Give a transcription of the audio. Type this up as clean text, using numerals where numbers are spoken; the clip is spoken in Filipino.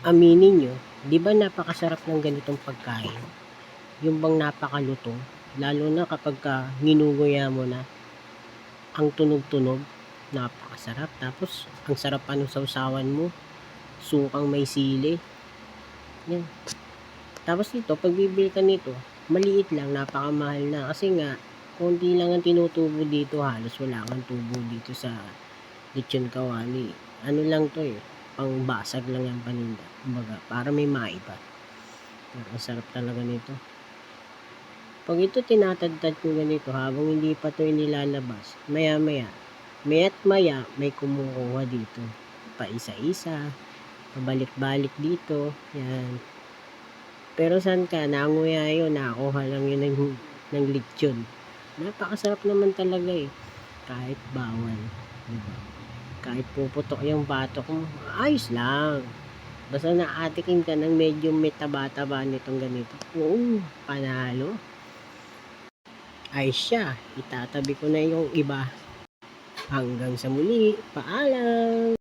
Aminin nyo, di ba napakasarap ng ganitong pagkain? Yung bang napakalutong, lalo na kapag ninunguya mo na, ang tunog-tunog, napakasarap. Tapos, ang sarap pa ng sausawan mo, sukang may sili. Yan. Tapos dito, pag bibili ka nito, maliit lang, napakamahal na. Kasi nga, konti lang ang tinutubo dito, halos wala kang tubo dito sa lechon kawali. Ano lang to pang basag lang yung paninda. Kumbaga, para may maiba. Pero ang sarap talaga nito. Pag ito tinatadtad ko ganito, habang hindi pa to inilalabas, maya-maya, maya't maya, may kumukuha dito. Pa isa-isa, pabalik-balik dito. Yan. Pero saan ka? Nanguya yun, nakakuha lang yun ng lechon. Napakasarap naman talaga kahit bawal. Diba? Kahit puputok yung batok mo, ayos lang. Basta naatikin ka ng medyo may taba-taba nitong ganito. Oo, panalo. Ayos siya. Itatabi ko na yung iba. Hanggang sa muli. Paalam!